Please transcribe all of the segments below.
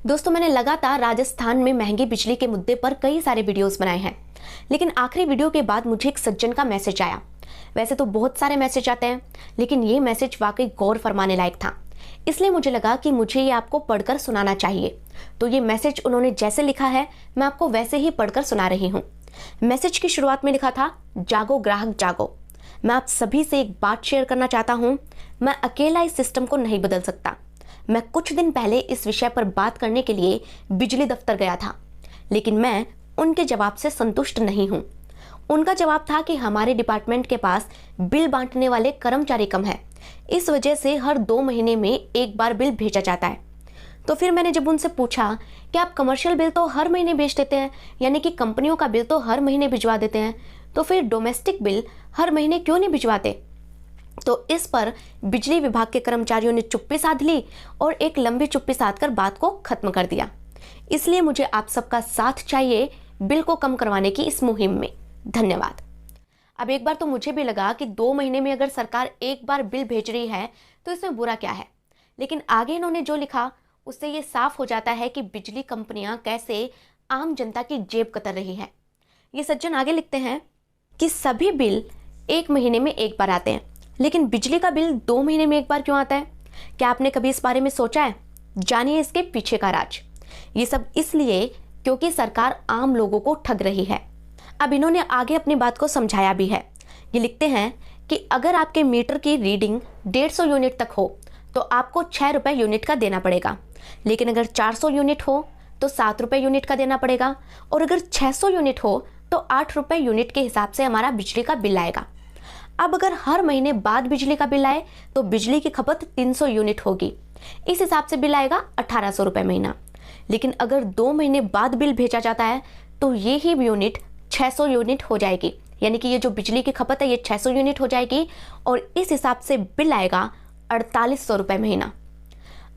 दोस्तों, मैंने लगातार राजस्थान में महंगी बिजली के मुद्दे पर कई सारे वीडियोस बनाए हैं, लेकिन आखिरी वीडियो के बाद मुझे एक सज्जन का मैसेज आया। वैसे तो बहुत सारे मैसेज आते हैं, लेकिन ये मैसेज वाकई गौर फरमाने लायक था, इसलिए मुझे लगा कि मुझे ये आपको पढ़कर सुनाना चाहिए। तो ये मैसेज उन्होंने जैसे लिखा है, मैं आपको वैसे ही पढ़कर सुना रही हूँ। मैसेज की शुरुआत में लिखा था, जागो ग्राहक जागो। मैं आप सभी से एक बात शेयर करना चाहता हूँ। मैं अकेला इस सिस्टम को नहीं बदल सकता। मैं कुछ दिन पहले इस विषय पर बात करने के लिए बिजली दफ्तर गया था, लेकिन मैं उनके जवाब से संतुष्ट नहीं हूँ। उनका जवाब था कि हमारे डिपार्टमेंट के पास बिल बांटने वाले कर्मचारी कम है, इस वजह से हर 2 महीने में एक बार बिल भेजा जाता है। तो फिर मैंने जब उनसे पूछा कि आप कमर्शियल बिल तो हर महीने भेज देते हैं, यानी कि कंपनियों का बिल तो हर महीने भिजवा देते हैं, तो फिर डोमेस्टिक बिल हर महीने क्यों नहीं भिजवाते? तो इस पर बिजली विभाग के कर्मचारियों ने चुप्पी साध ली और एक लंबी चुप्पी साधकर बात को खत्म कर दिया। इसलिए मुझे आप सबका साथ चाहिए बिल को कम करवाने की इस मुहिम में। धन्यवाद। अब एक बार तो मुझे भी लगा कि 2 महीने में अगर सरकार एक बार बिल भेज रही है तो इसमें बुरा क्या है, लेकिन आगे इन्होंने जो लिखा उससे ये साफ हो जाता है कि बिजली कंपनियां कैसे आम जनता की जेब कतर रही है। ये सज्जन आगे लिखते हैं कि सभी बिल 1 महीने में एक बार आते हैं, लेकिन बिजली का बिल 2 महीने में एक बार क्यों आता है? क्या आपने कभी इस बारे में सोचा है? जानिए इसके पीछे का राज। ये सब इसलिए क्योंकि सरकार आम लोगों को ठग रही है। अब इन्होंने आगे अपनी बात को समझाया भी है। ये लिखते हैं कि अगर आपके मीटर की रीडिंग 150 यूनिट तक हो तो आपको 6 रुपए यूनिट का देना पड़ेगा, लेकिन अगर 400 यूनिट हो तो 7 रुपए यूनिट का देना पड़ेगा, और अगर 600 यूनिट हो तो 8 रुपए यूनिट के हिसाब से हमारा बिजली का बिल आएगा। अब अगर हर महीने बाद बिजली का बिल आए तो बिजली की खपत 300 यूनिट होगी, इस हिसाब से बिल आएगा 1800 रुपए महीना। लेकिन अगर 2 महीने बाद बिल भेजा जाता है तो ये ही यूनिट 600 यूनिट हो जाएगी, यानी कि ये जो बिजली की खपत है ये 600 यूनिट हो जाएगी, और इस हिसाब से बिल आएगा 4800 रुपए महीना।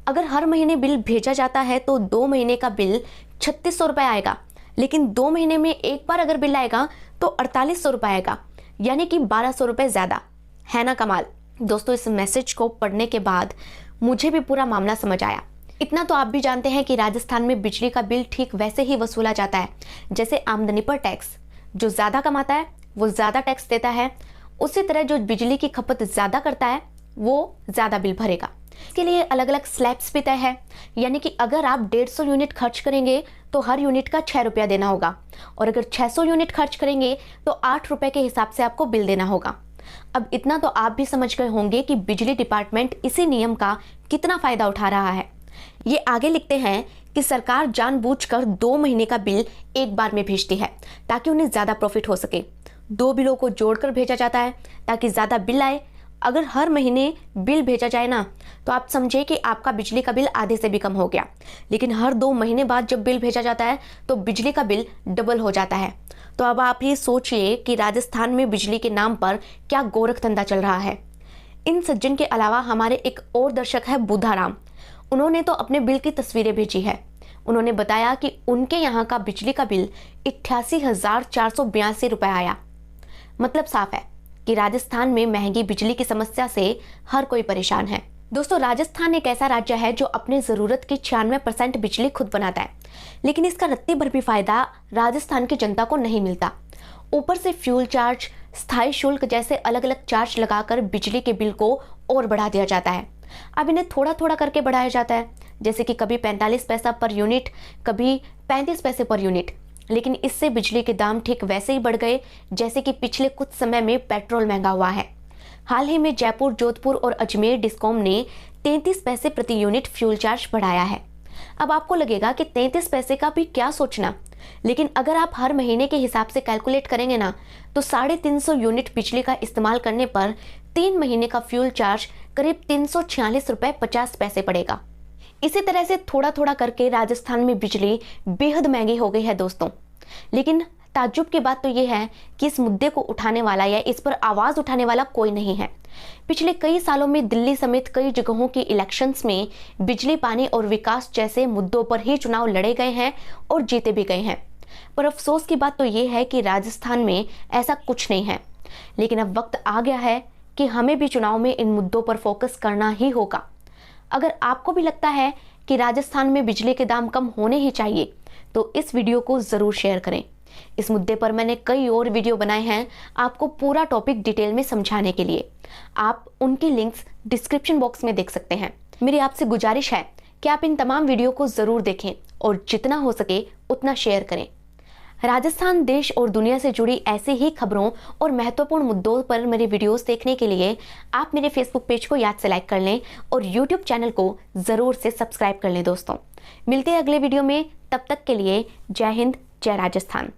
अगर हर महीने बिल भेजा जाता है तो 2 महीने का बिल 3600 रुपए आएगा, लेकिन 2 महीने में एक बार अगर बिल आएगा तो 4800 रुपए आएगा, यानी कि 1200 रुपए ज्यादा। है ना कमाल? दोस्तों, इस मैसेज को पढ़ने के बाद मुझे भी पूरा मामला समझ आया। इतना तो आप भी जानते हैं कि राजस्थान में बिजली का बिल ठीक वैसे ही वसूला जाता है जैसे आमदनी पर टैक्स। जो ज्यादा कमाता है वो ज्यादा टैक्स देता है, उसी तरह जो बिजली की खपत ज्यादा करता है वो ज्यादा बिल भरेगा। इसके लिए अलग अलग स्लैब्स भी तय है, यानी कि अगर आप 150 यूनिट खर्च करेंगे तो हर यूनिट का 6 रुपया देना होगा, और अगर 600 यूनिट खर्च करेंगे तो 8 रुपए के हिसाब से आपको बिल देना होगा। अब इतना तो आप भी समझ गए होंगे कि बिजली डिपार्टमेंट इसी नियम का कितना फायदा उठा रहा है। ये आगे लिखते हैं कि सरकार जानबूझकर 2 महीने का बिल एक बार में भेजती है ताकि उन्हें ज्यादा प्रॉफिट हो सके। 2 बिलों को जोड़कर भेजा जाता है ताकि ज्यादा बिल आए। अगर हर महीने बिल भेजा जाए ना तो आप समझे कि आपका बिजली का बिल आधे से भी कम हो गया, लेकिन हर 2 महीने बाद जब बिल भेजा जाता है तो बिजली का बिल डबल हो जाता है। तो अब आप ये सोचिए कि राजस्थान में बिजली के नाम पर क्या गोरख धंधा चल रहा है। इन सज्जन के अलावा हमारे एक और दर्शक है बुधाराम। उन्होंने तो अपने बिल की तस्वीरें भेजी है। उन्होंने बताया कि उनके यहाँ का बिजली का बिल 88,482 रुपए आया। मतलब साफ है कि राजस्थान में महंगी बिजली की समस्या से हर कोई परेशान है। दोस्तों, राजस्थान एक ऐसा राज्य है जो अपनी जरूरत की 96% बिजली खुद बनाता है, लेकिन इसका रत्ती भर भी फायदा राजस्थान की जनता को नहीं मिलता। ऊपर से फ्यूल चार्ज, स्थायी शुल्क जैसे अलग अलग चार्ज लगाकर बिजली के बिल को और बढ़ा दिया जाता है। अब इन्हें थोड़ा थोड़ा करके बढ़ाया जाता है, जैसे कि कभी 45 पैसा पर यूनिट, कभी 35 पैसे पर यूनिट, लेकिन इससे बिजली के दाम ठीक वैसे ही बढ़ गए जैसे कि पिछले कुछ समय में पेट्रोल महंगा हुआ है। हाल ही में जयपुर, जोधपुर और अजमेर डिस्कॉम ने 33 पैसे प्रति यूनिट फ्यूल चार्ज बढ़ाया है। अब आपको लगेगा कि 33 पैसे का भी क्या सोचना, लेकिन अगर आप हर महीने के हिसाब से कैलकुलेट करेंगे ना तो 350 यूनिट बिजली का इस्तेमाल करने पर 3 महीने का फ्यूल चार्ज करीब 346 रुपए 50 पैसे पड़ेगा। इसी तरह से थोड़ा थोड़ा करके राजस्थान में बिजली बेहद महंगी हो गई है दोस्तों। लेकिन ताज्जुब की बात तो यह है कि इस मुद्दे को उठाने वाला या इस पर आवाज उठाने वाला कोई नहीं है। पिछले कई सालों में दिल्ली समेत कई जगहों की इलेक्शंस में बिजली, पानी और विकास जैसे मुद्दों पर ही चुनाव लड़े गए हैं और जीते भी गए हैं। पर अफसोस की बात तो यह है कि राजस्थान में ऐसा कुछ नहीं है। लेकिन अब वक्त आ गया है कि हमें भी चुनाव में इन मुद्दों पर फोकस करना ही होगा। अगर आपको भी लगता है कि राजस्थान में बिजली के दाम कम होने ही चाहिए, तो इस वीडियो को ज़रूर शेयर करें। इस मुद्दे पर मैंने कई और वीडियो बनाए हैं आपको पूरा टॉपिक डिटेल में समझाने के लिए। आप उनके लिंक्स डिस्क्रिप्शन बॉक्स में देख सकते हैं। मेरी आपसे गुजारिश है कि आप इन तमाम वीडियो को ज़रूर देखें और जितना हो सके उतना शेयर करें। राजस्थान देश और दुनिया से जुड़ी ऐसे ही खबरों और महत्वपूर्ण मुद्दों पर मेरे वीडियोस देखने के लिए आप मेरे फेसबुक पेज को याद से लाइक कर लें और यूट्यूब चैनल को ज़रूर से सब्सक्राइब कर लें। दोस्तों, मिलते हैं अगले वीडियो में। तब तक के लिए जय हिंद, जय राजस्थान।